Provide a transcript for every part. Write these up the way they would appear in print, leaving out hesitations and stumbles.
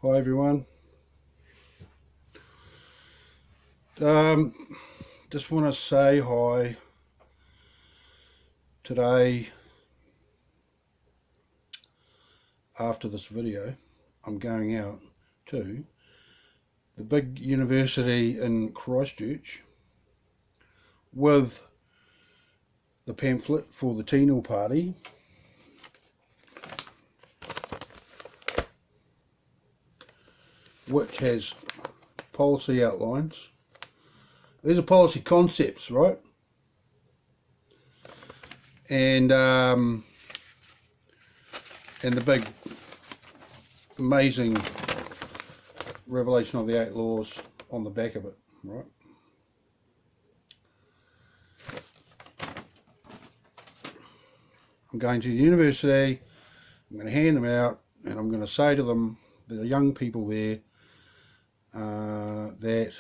Hi everyone. Just want to say hi. Today, after this video, I'm going out to the big university in Christchurch with the pamphlet for the TNIL party, which has policy outlines. These are policy concepts, right? And the big amazing revelation of the 8 laws on the back of it, right? I'm going to the university, I'm going to hand them out, and I'm going to say to them, the young people there, that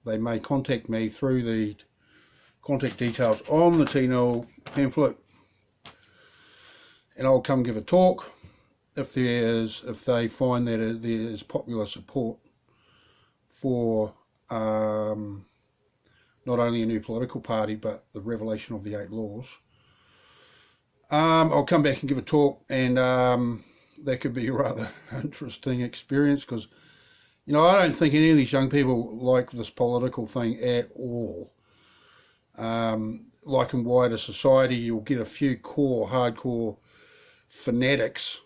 they may contact me through the contact details on the TNIL pamphlet, and I'll come give a talk if they find that there is popular support for not only a new political party but the revelation of the 8 laws. I'll come back and give a talk, and that could be a rather interesting experience, because I don't think any of these young people like this political thing at all. Like in wider society, you'll get a few hardcore fanatics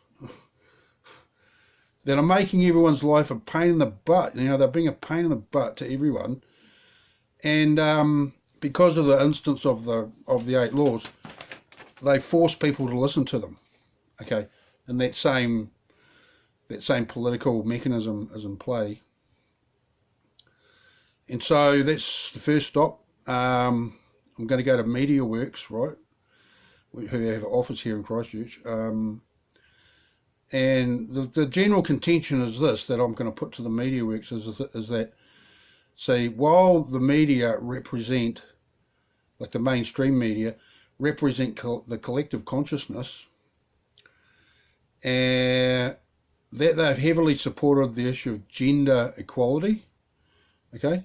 that are making everyone's life a pain in the butt. They're being a pain in the butt to everyone, and because of the instance of the 8 laws, they force people to listen to them. Okay, and that same political mechanism is in play. And so that's the first stop. I'm going to go to MediaWorks, right, who have an office here in Christchurch. And the general contention is this, that I'm going to put to the MediaWorks, is that, see, while the media represent, like the mainstream media, represent the collective consciousness, and that they've heavily supported the issue of gender equality. Okay,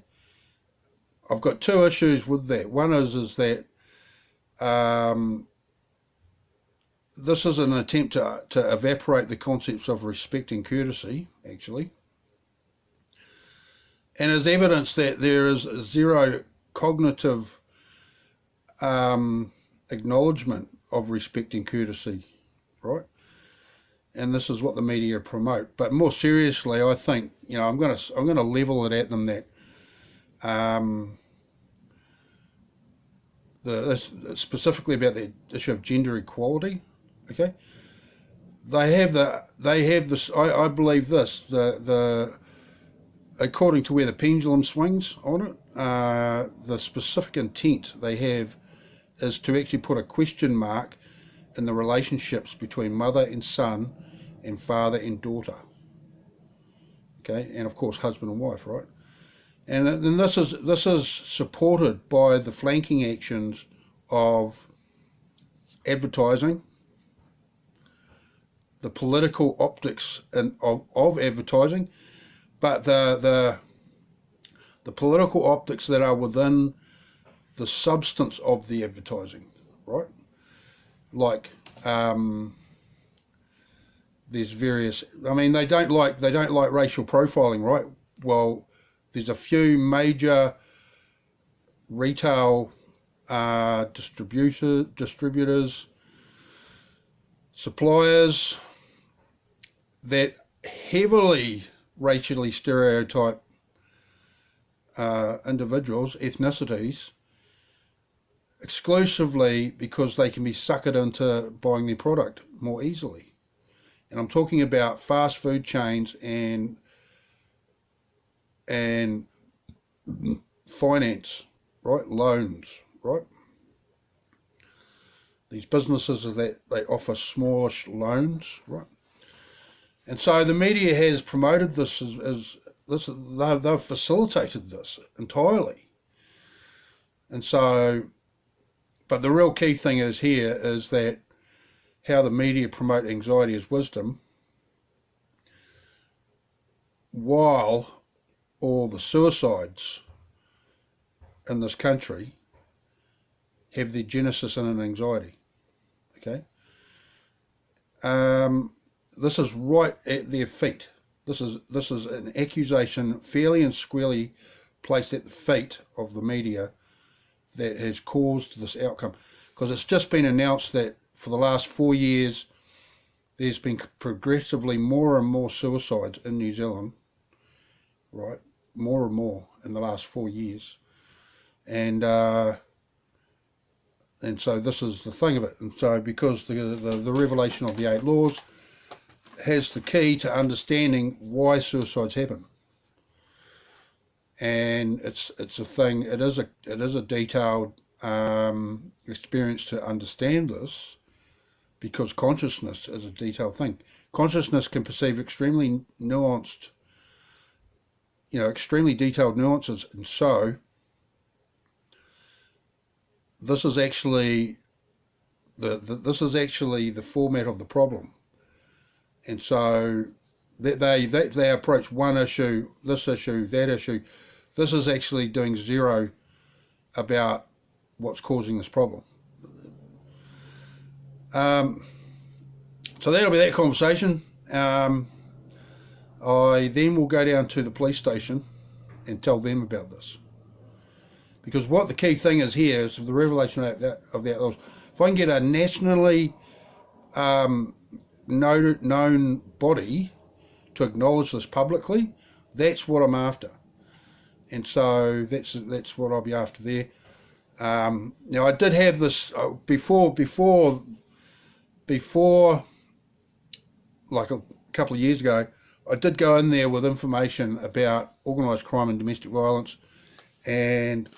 I've got two issues with that. One is that this is an attempt to evaporate the concepts of respect and courtesy, actually, and is evidence that there is zero cognitive acknowledgement of respect and courtesy, right? And this is what the media promote. But more seriously, I think I'm going to level it at them that specifically about the issue of gender equality. Okay, they have this. I believe this. The according to where the pendulum swings on it, the specific intent they have is to actually put a question mark in the relationships between mother and son, and father and daughter. Okay, and of course husband and wife, right? And then this is supported by the flanking actions of advertising, the political optics of advertising, but the political optics that are within the substance of the advertising, right? Like there's various. They don't like racial profiling, right? Well, there's a few major retail distributors, suppliers that heavily racially stereotype individuals, ethnicities, exclusively because they can be suckered into buying their product more easily. And I'm talking about fast food chains and finance, right? Loans, right? These businesses that they offer smallish loans, right? And so the media has promoted this as this. They've facilitated this entirely. And so, but the real key thing is that how the media promote anxiety as wisdom while all the suicides in this country have their genesis in an anxiety. Okay, this is right at their feet. This is an accusation fairly and squarely placed at the feet of the media that has caused this outcome, because it's just been announced that for the last 4 years there's been progressively more and more suicides in New Zealand, right? More and more in the last 4 years, and so this is the thing of it. And so because the revelation of the 8 laws has the key to understanding why suicides happen, and it's a thing. It is a detailed experience to understand this, because consciousness is a detailed thing. Consciousness can perceive extremely nuanced, extremely detailed nuances, and so this is actually the format of the problem. And so they approach one issue, this issue, that issue. This is actually doing zero about what's causing this problem. So that'll be that conversation. I then will go down to the police station and tell them about this, because what the key thing is here is the revelation of the outlaws. If I can get a nationally known body to acknowledge this publicly, that's what I'm after, and so that's what I'll be after there. Now, I did have this before, like a couple of years ago. I did go in there with information about organised crime and domestic violence, and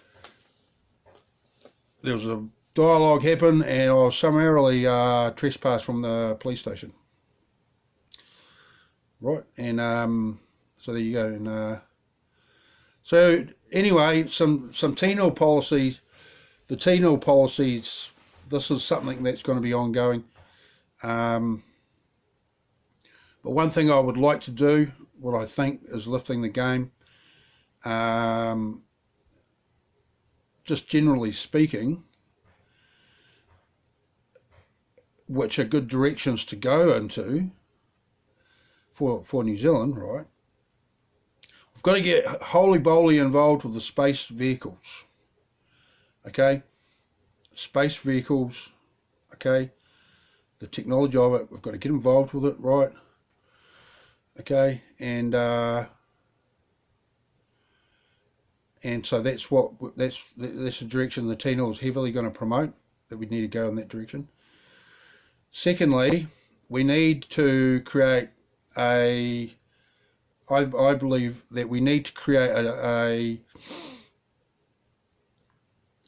there was a dialogue happen, and I was summarily trespassed from the police station. Right, and so there you go. And so anyway, some TNIL policies. The TNIL policies, this is something that's going to be ongoing. But one thing I would like to do, what I think is lifting the game, just generally speaking, which are good directions to go into for New Zealand, right? We've got to get holy-boly involved with the space vehicles. Okay, space vehicles, okay, the technology of it, we've got to get involved with it, right? Okay, and so that's the direction the TNIL is heavily going to promote, that we need to go in that direction. Secondly, we need to create I believe that we need to create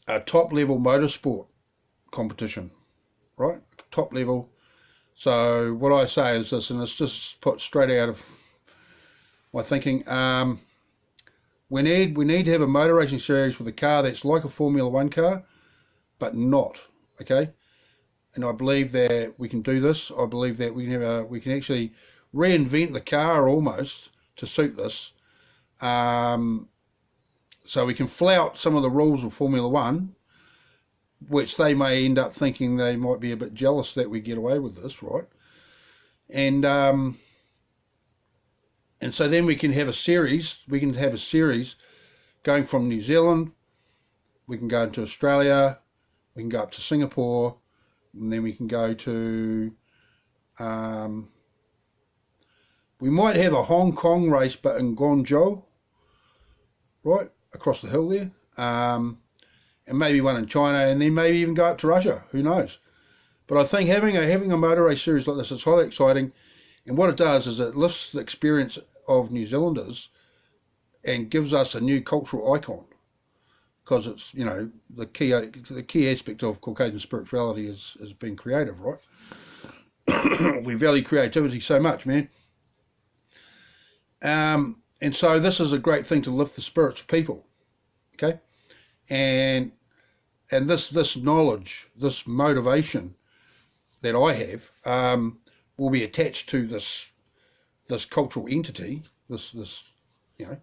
a top level motorsport competition, right? Top level. So what I say is this, and it's just put straight out of my thinking. We need to have a motor racing series with a car that's like a Formula 1 car, but not, okay? And I believe that we can do this. I believe that we can actually reinvent the car almost to suit this. So we can flout some of the rules of Formula 1, which they may end up thinking they might be a bit jealous that we get away with this, right? And so then we can have a series. We can have a series going from New Zealand. We can go into Australia. We can go up to Singapore, and then we can go to. We might have a Hong Kong race, but in Guangzhou, right across the hill there, and maybe one in China, and then maybe even go up to Russia. Who knows? But I think having a motor race series like this is highly exciting, and what it does is it lifts the experience of New Zealanders and gives us a new cultural icon, because it's, the key aspect of Caucasian spirituality is being creative, right? We value creativity so much, man. And so this is a great thing to lift the spirits of people, okay? And this knowledge, this motivation that I have, will be attached to this cultural entity, this, you know,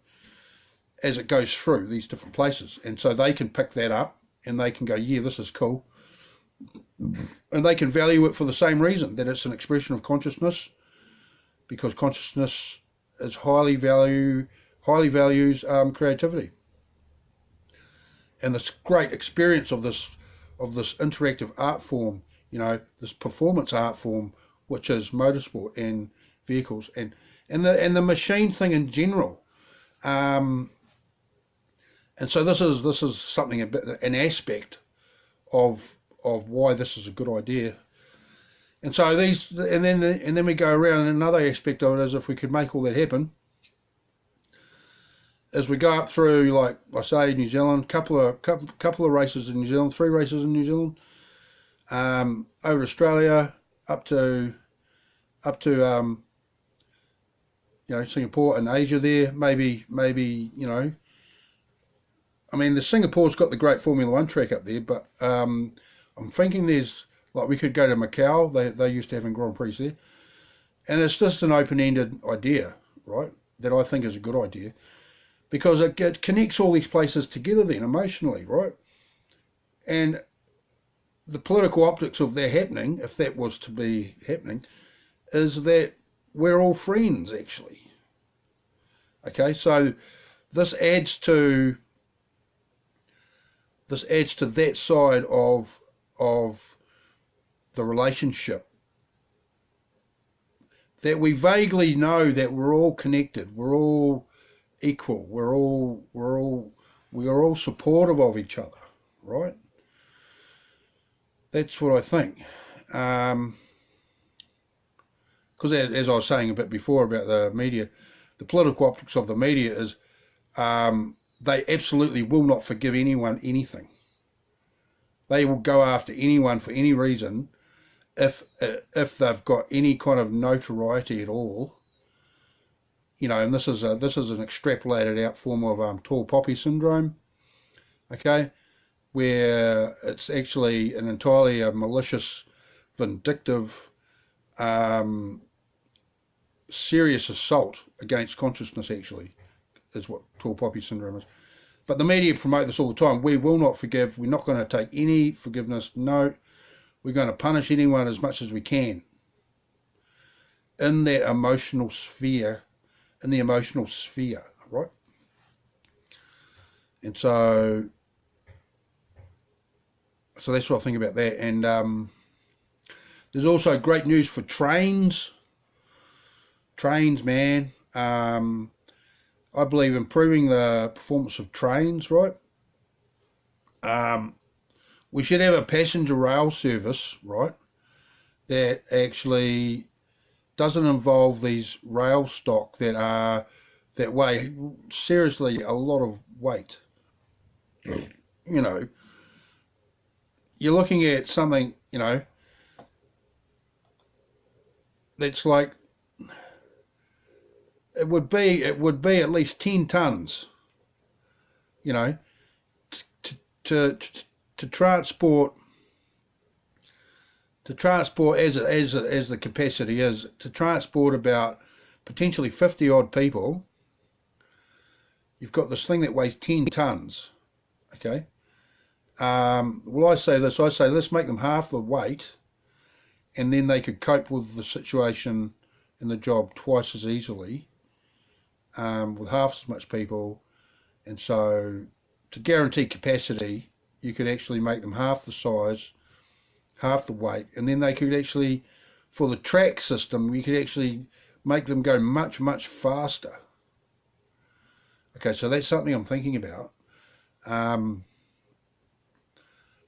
as it goes through these different places, and so they can pick that up and they can go, yeah, this is cool, and they can value it for the same reason, that it's an expression of consciousness, because consciousness is highly values creativity, and this great experience of this interactive art form, you know, this performance art form, which is motorsport and vehicles and the machine thing in general. And so this is something, an aspect of why this is a good idea. And so and then we go around, and another aspect of it is, if we could make all that happen, as we go up through, like I say, New Zealand, couple of races in New Zealand, 3 races in New Zealand, over Australia, up to you know, Singapore and Asia there, maybe you know, I mean, the Singapore's got the great Formula 1 track up there, but I'm thinking there's, like, we could go to Macau. They used to have Grand Prix there, and it's just an open-ended idea, right, that I think is a good idea, because it connects all these places together then emotionally, right? And the political optics of that happening, if that was to be happening, is that we're all friends, actually. Okay, so this adds to that side of the relationship, that we vaguely know that we're all connected, we're all equal, we are all supportive of each other, right? That's what I think. Because as I was saying a bit before about the media, the political optics of the media is, they absolutely will not forgive anyone anything. They will go after anyone for any reason if they've got any kind of notoriety at all. You know, and this is an extrapolated out form of tall poppy syndrome. Okay, where it's actually an entirely malicious, vindictive, serious assault against consciousness, actually, is what tall poppy syndrome is. But the media promote this all the time. We will not forgive. We're not going to take any forgiveness. No, we're going to punish anyone as much as we can in that emotional sphere, right? And so that's what I think about that. And there's also great news for trains. Trains, man. I believe improving the performance of trains, right? We should have a passenger rail service, right, that actually doesn't involve these rail stock that weigh seriously a lot of weight. You know, you're looking at something, you know, that's like, it would be at least 10 tons, you know, to transport as the capacity is, to transport about potentially 50 odd people. You've got this thing that weighs 10 tons. Okay. Well, I say let's make them half the weight, and then they could cope with the situation and the job twice as easily, with half as much people. And so, to guarantee capacity, you could actually make them half the size, half the weight, and then they could actually, for the track system, you could actually make them go much, much faster. Okay, so that's something I'm thinking about.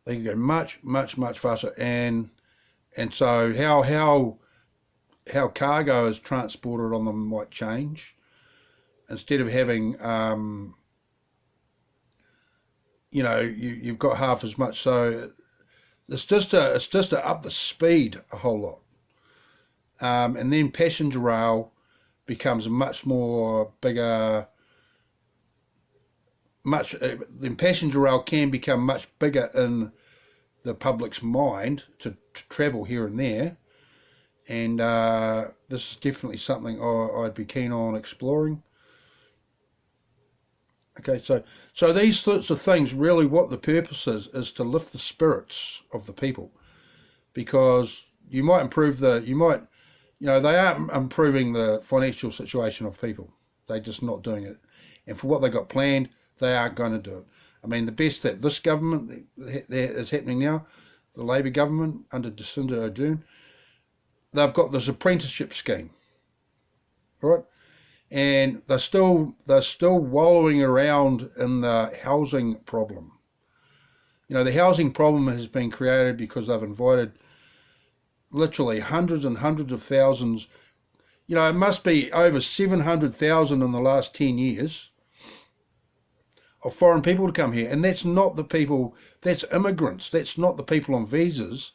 They can go much, much, much faster, and so how cargo is transported on them might change. Instead of having, you know, you've got half as much, so it's just to up the speed a whole lot. And then passenger rail becomes much more bigger. Then passenger rail can become much bigger in the public's mind to travel here and there, and this is definitely something I'd be keen on exploring. Okay, so these sorts of things, really what the purpose is to lift the spirits of the people, because you might improve they are improving the financial situation of people. They're just not doing it. And for what they got planned, they aren't going to do it. I mean, the best that this government that is happening now, the Labour government under Jacinda Ardern, they've got this apprenticeship scheme, right? And they're still wallowing around in the housing problem. The housing problem has been created because they've invited literally hundreds and hundreds of thousands. It must be over 700,000 in the last 10 years of foreign people to come here. And that's not the people, that's immigrants. That's not the people on visas,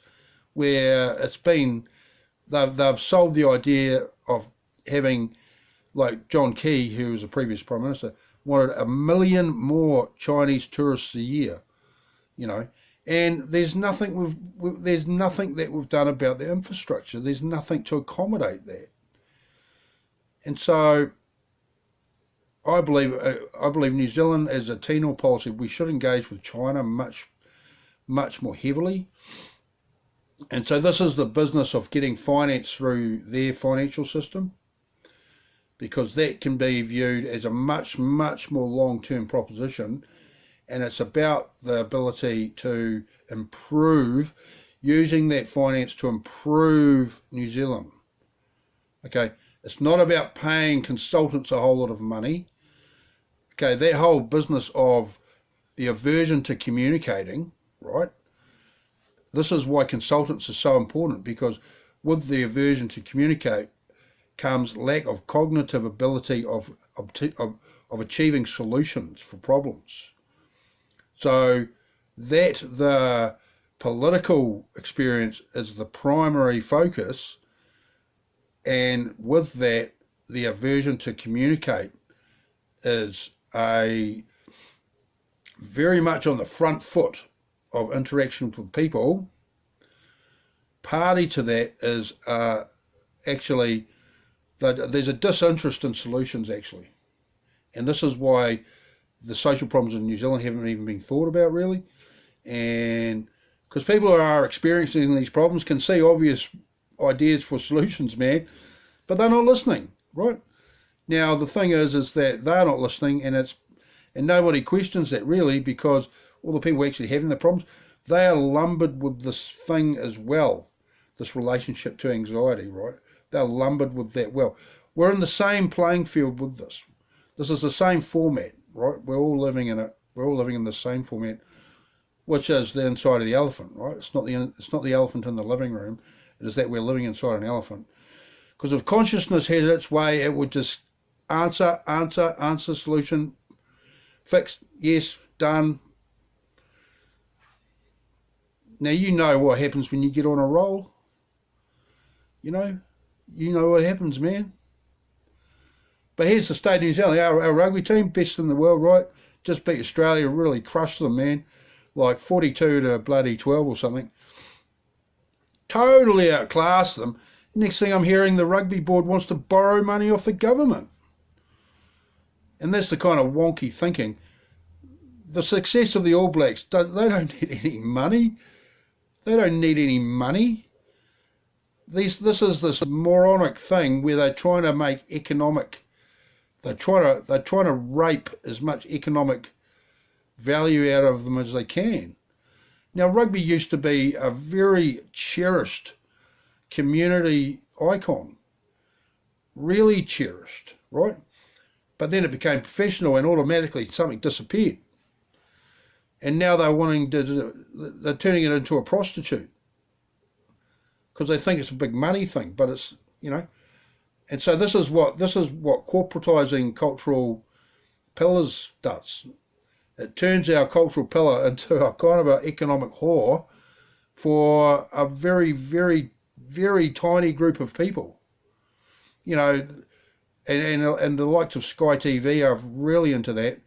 where it's been, they've sold the idea of having, like John Key, who was a previous Prime Minister, wanted 1 million more Chinese tourists a year, and there's nothing that we've done about the infrastructure. There's nothing to accommodate that. And so I believe New Zealand, as a TNIL policy, we should engage with China much more heavily. And so this is the business of getting finance through their financial system, because that can be viewed as a much more long-term proposition, and it's about the ability to improve, using that finance to improve New Zealand. Okay, it's not about paying consultants a whole lot of money. Okay, that whole business of the aversion to communicating, right? This is why consultants are so important, because with the aversion to communicate comes lack of cognitive ability of achieving solutions for problems. So that the political experience is the primary focus, and with that the aversion to communicate is a very much on the front foot of interaction with people. Party to that is actually there's a disinterest in solutions, actually, and this is why the social problems in New Zealand haven't even been thought about, really. And because people who are experiencing these problems can see obvious ideas for solutions, man, but they're not listening, right? Now the thing is that they're not listening, and nobody questions that, really, because all the people actually having the problems, they are lumbered with this thing as well, this relationship to anxiety, right? They're lumbered with that. Well, we're in the same playing field with this. This is the same format, right? We're all living in it. We're all living in the same format, which is the inside of the elephant, right? It's not the elephant in the living room. It is that we're living inside an elephant. Because if consciousness had its way, it would just answer, solution, fixed, yes, done. Now you know what happens when you get on a roll. You know what happens, man. But here's the state of New Zealand. Our rugby team, best in the world, right? Just beat Australia, really crushed them, man. Like 42 to bloody 12 or something. Totally outclassed them. Next thing I'm hearing, the rugby board wants to borrow money off the government. And that's the kind of wonky thinking. The success of the All Blacks, they don't need any money. They don't need any money. This is this moronic thing where they're trying to make economic, they're trying to rape as much economic value out of them as they can. Now, rugby used to be a very cherished community icon, really cherished, right? But then it became professional, and automatically something disappeared. And now they're turning it into a prostitute, because they think it's a big money thing, but it's, and so this is what corporatizing cultural pillars does. It turns our cultural pillar into a kind of an economic whore for a very, very, very tiny group of people. And the likes of Sky TV are really into that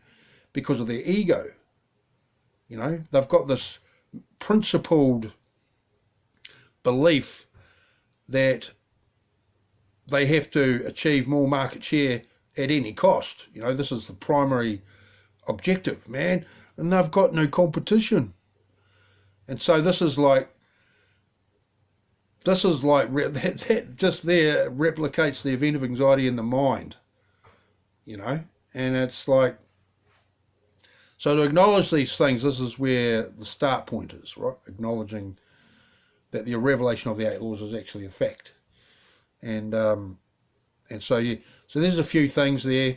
because of their ego. They've got this principled belief that they have to achieve more market share at any cost. This is the primary objective, man, and they've got no competition. And so this is like that just there replicates the event of anxiety in the mind, you know. And it's like, so to acknowledge these things, this is where the start point is, right? Acknowledging that the revelation of the 8 laws is actually a fact. And so yeah, so there's a few things there.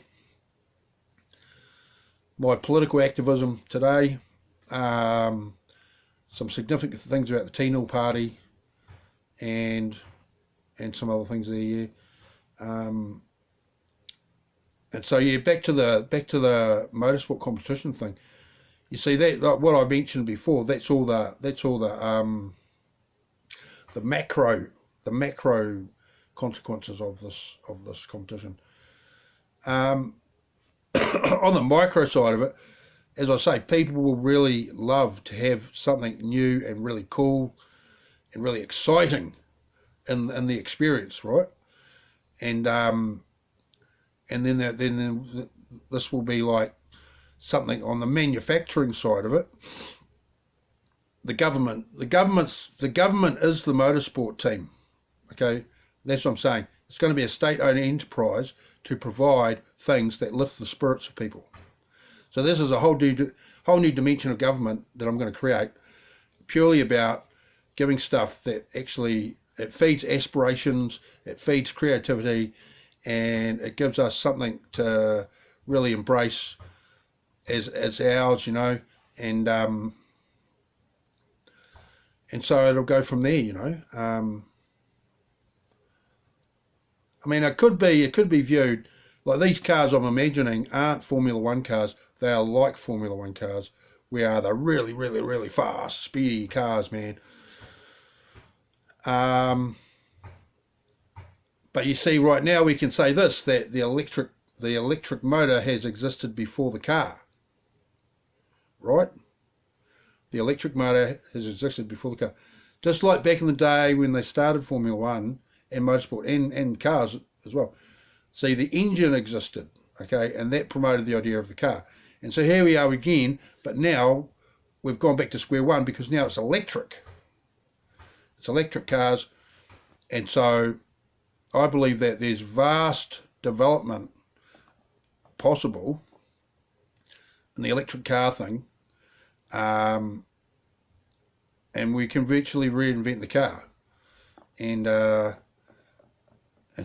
My political activism today, some significant things about the TNIL party, and some other things there. Yeah. And so yeah, back to the motorsport competition thing. You see that, like what I mentioned before, that's all the macro consequences of this competition. On the micro side of it, as I say, people will really love to have something new and really cool and really exciting in the experience, right? And then this will be like something on the manufacturing side of it. The government is the motorsport team. Okay, that's what I'm saying. It's going to be a state-owned enterprise to provide things that lift the spirits of people. So this is a whole new dimension of government that I'm going to create, purely about giving stuff that actually, it feeds aspirations, it feeds creativity, and it gives us something to really embrace as ours, you know. And so it'll go from there, you know. I mean, it could be viewed like these cars I'm imagining aren't Formula One cars. They are like Formula One cars, where they're really, really, really fast, speedy cars, man. But you see, right now we can say this, that the electric motor has existed before the car, right? The electric motor has existed before the car. Just like back in the day when they started Formula One and motorsport and cars as well. See, the engine existed, okay, and that promoted the idea of the car. And so here we are again, but now we've gone back to square one because now it's electric. It's electric cars, and so I believe that there's vast development possible in the electric car thing, and we can virtually reinvent the car. And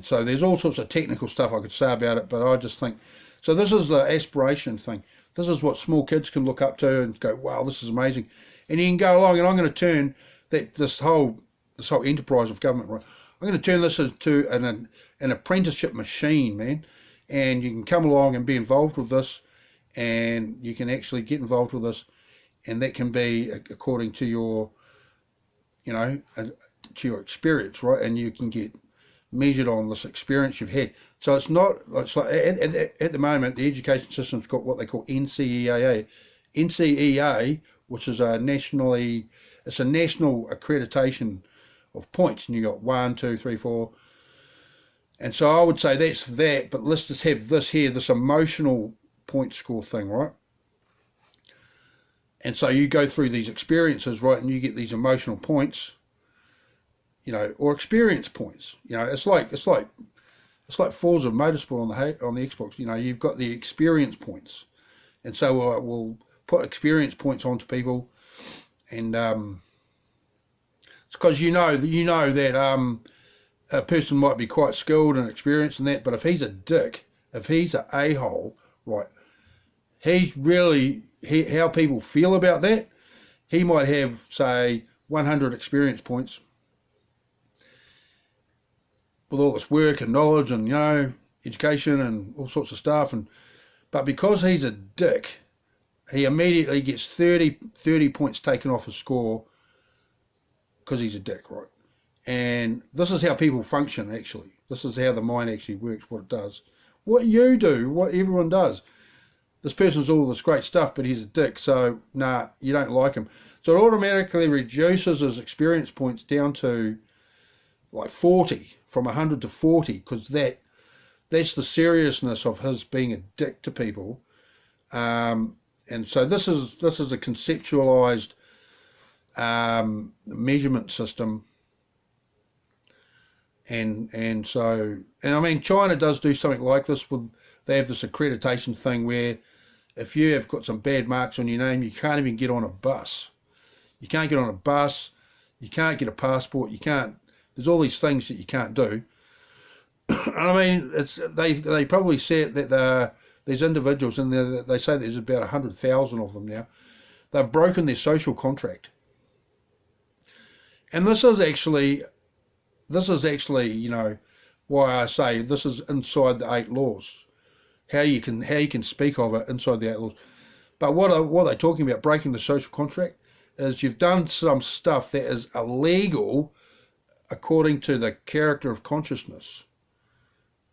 so there's all sorts of technical stuff I could say about it, but I just think, so this is the aspiration thing. This is what small kids can look up to and go, wow, this is amazing. And you can go along, and I'm going to turn this whole enterprise of government, right? I'm going to turn this into an apprenticeship machine, man. And you can come along and be involved with this, and you can actually get involved with this, and that can be according to your, you know, to your experience, right? And you can get measured on this experience you've had. So it's like at the moment the education system's got what they call NCEA, which is a national accreditation of points, and you got 1, 2, 3, 4, and so I would say that's that. But let's just have this here, this emotional point score thing, right? And so you go through these experiences, right, and you get these emotional points, you know, or experience points. You know, it's like Forza Motorsport on the Xbox. You know, you've got the experience points, and so we'll put experience points onto people, and it's because you know that a person might be quite skilled and experienced in that, but if he's a dick, if he's an a-hole, right, how people feel about that, he might have, say, 100 experience points with all this work and knowledge and, you know, education and all sorts of stuff, but because he's a dick, he immediately gets 30 points taken off his score because he's a dick, right? And this is how people function, actually. This is how the mind actually works, what it does. What you do, what everyone does. This person's all this great stuff, but he's a dick, so nah, you don't like him. So it automatically reduces his experience points down to like 40, from 100 to 40, because that's the seriousness of his being a dick to people. And so this is a conceptualized measurement system, and I mean, China does do something like this. They have this accreditation thing where if you have got some bad marks on your name, you can't even get on a bus. You can't get on a bus. You can't get a passport. You can't. There's all these things that you can't do. And I mean, they probably said that there's individuals in there. They say there's about 100,000 of them now. They've broken their social contract, and this is actually, you know, why I say this is inside the 8 laws. How you can speak of it inside the 8 laws. But what they're talking about, breaking the social contract, is you've done some stuff that is illegal according to the character of consciousness.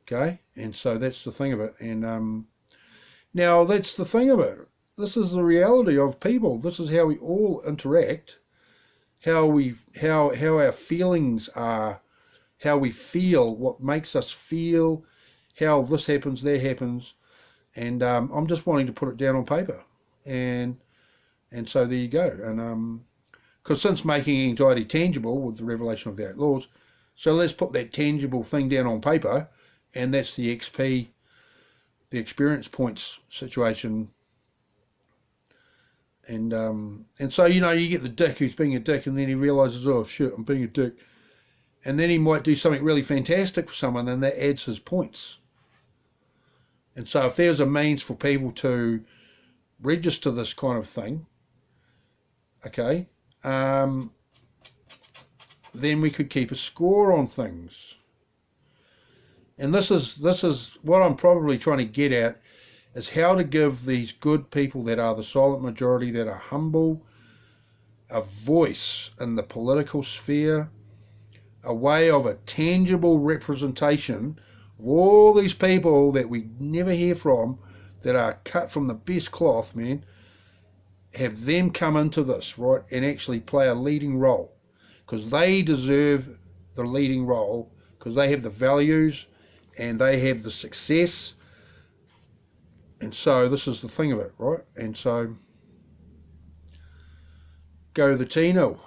Okay, and so that's the thing of it. And now that's the thing of it. This is the reality of people. This is how we all interact. How our feelings are. How we feel. What makes us feel. How this happens, that happens. And I'm just wanting to put it down on paper. And so there you go. And because since making anxiety tangible with the revelation of the 8 laws, so let's put that tangible thing down on paper. And that's the XP, the experience points situation. And so, you know, you get the dick who's being a dick, and then he realizes, oh shit, I'm being a dick. And then he might do something really fantastic for someone, and that adds his points. And so if there's a means for people to register this kind of thing, okay, then we could keep a score on things. And this is what I'm probably trying to get at, is how to give these good people that are the silent majority, that are humble, a voice in the political sphere, a way of a tangible representation of all these people that we never hear from, that are cut from the best cloth, man. Have them come into this, right, and actually play a leading role, because they deserve the leading role, because they have the values and they have the success. And so this is the thing of it, right? And so go the TNIL.